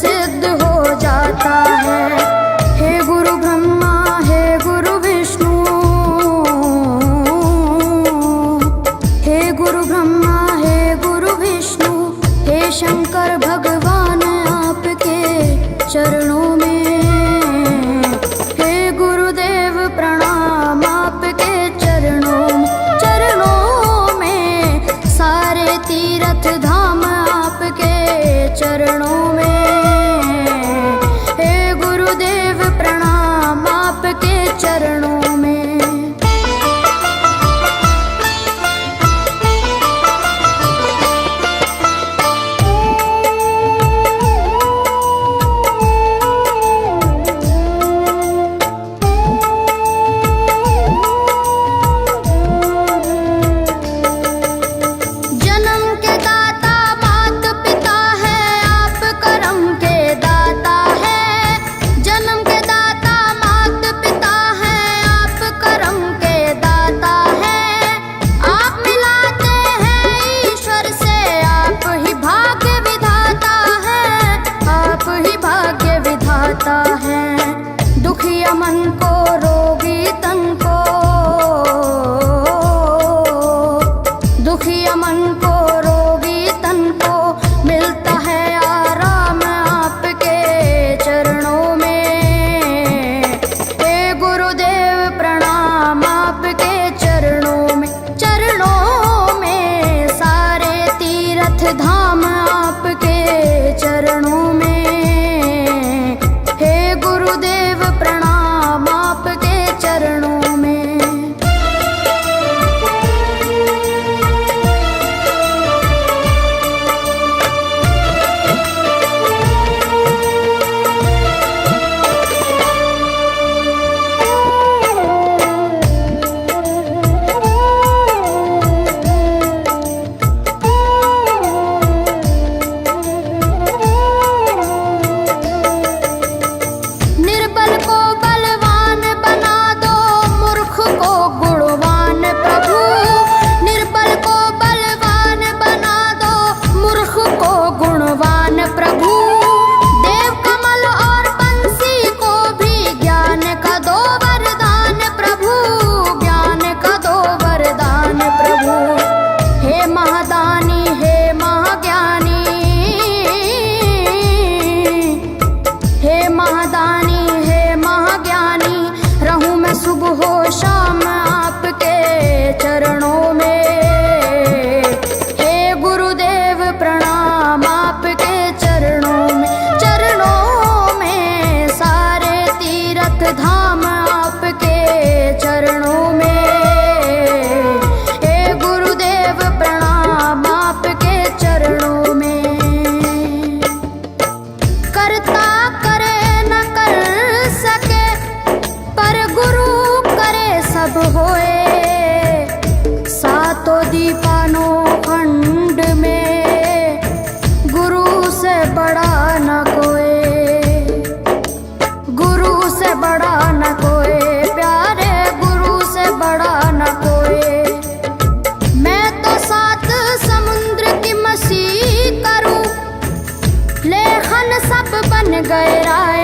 सिद्ध हो जाता है। हे गुरु ब्रह्मा, हे गुरु विष्णु, हे गुरु ब्रह्मा, हे गुरु विष्णु, हे शंकर भगवान आपके चरणों में। हे गुरुदेव प्रणाम आपके चरणों में, सारे तीर्थ धाम आपके चरणों में। हे गुरुदेव प्रणाम आपके चरणों में। दुखिया मन को, रोगी तन को, दुखिया मन को, रोगी तन को मिलता है आराम आपके चरणों में। हे गुरुदेव प्रणाम आपके चरणों में, चरणों में, सारे तीर्थ धाम आपके चरणों में। गुरुदेव प्रणाम आपके चरणों में। धाम आपके चरणों में। हे गुरुदेव प्रणाम आपके चरणों में। करता करे न कर सके, पर गुरु करे सब होए। सातों दीपानों खंड में गुरु से बड़ा न कोई, से बड़ा न कोई, प्यारे गुरु से बड़ा न कोई। मैं तो 7 समुद्र की मसी करूं, लेखन सब बन गए राय।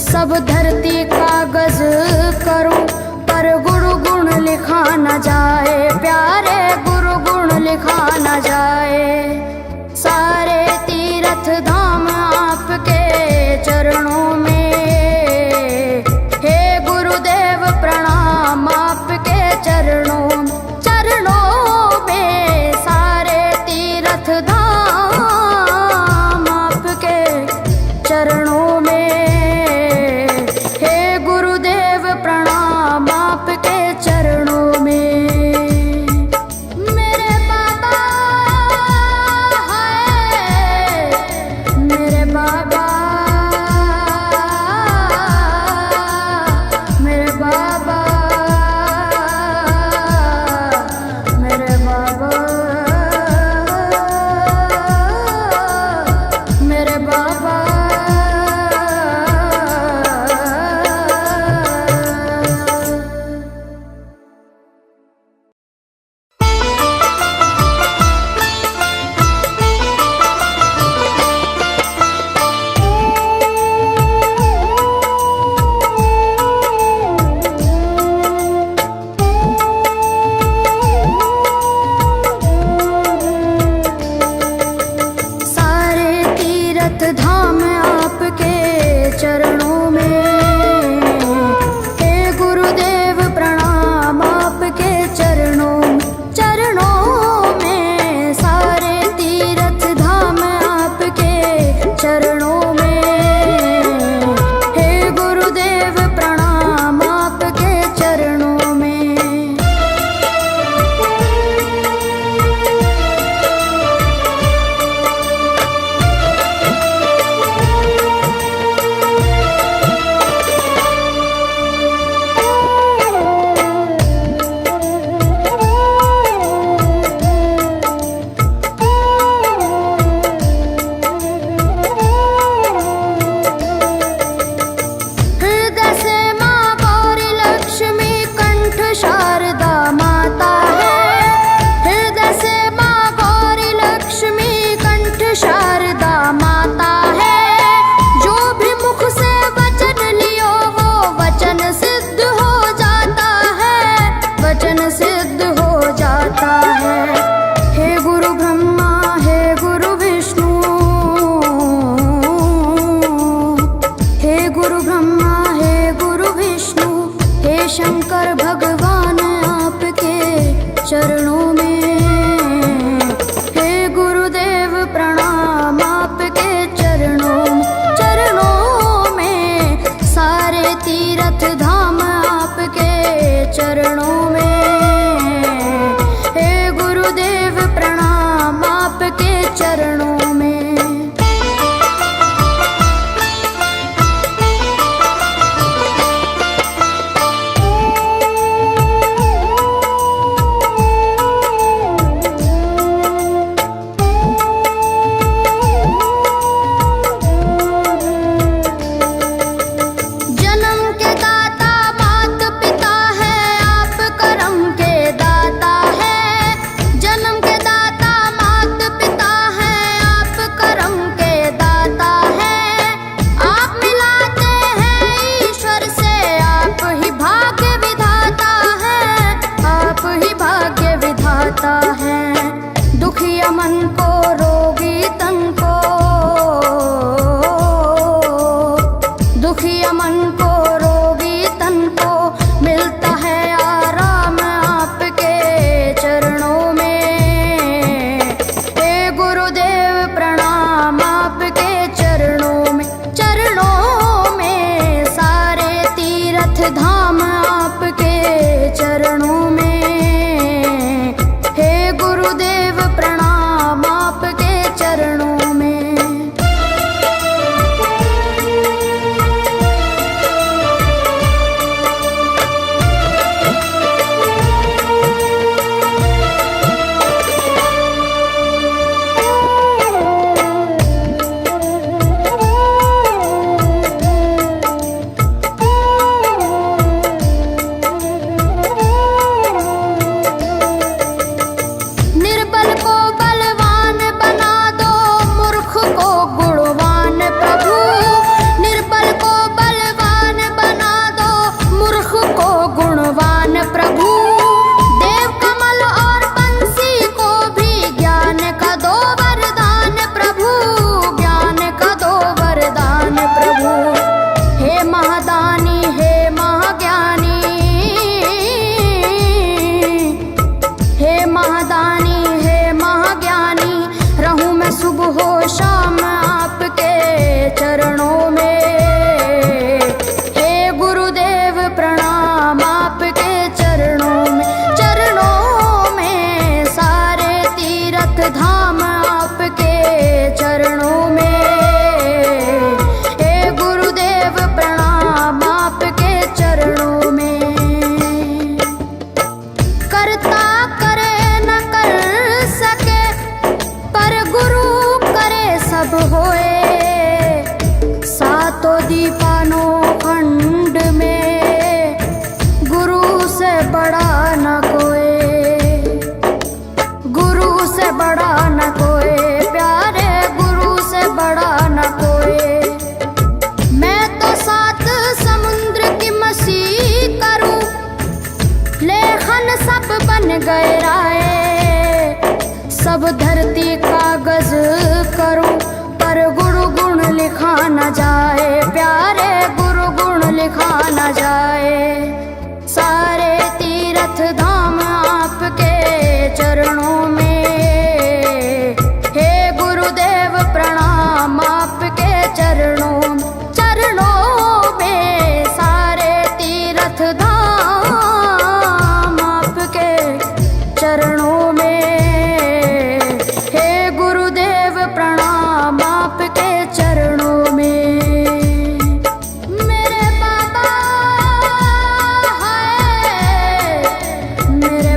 सब धरती कागज करूं, पर गुरु गुण लिखा न जाए। प्यारे गुरु गुण लिखा न जाए। सारे तीर्थ धाम आपके चरणों में। प्रणाम आपके चरणों में, सारे तीर्थ धाम आपके चरणों में। हे गुरुदेव प्रणाम आपके चरणों में। मेरे बाबा है, मेरे बाबा, मेरे बाबा, मेरे बाबा, मेरे बाबा।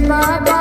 बाबा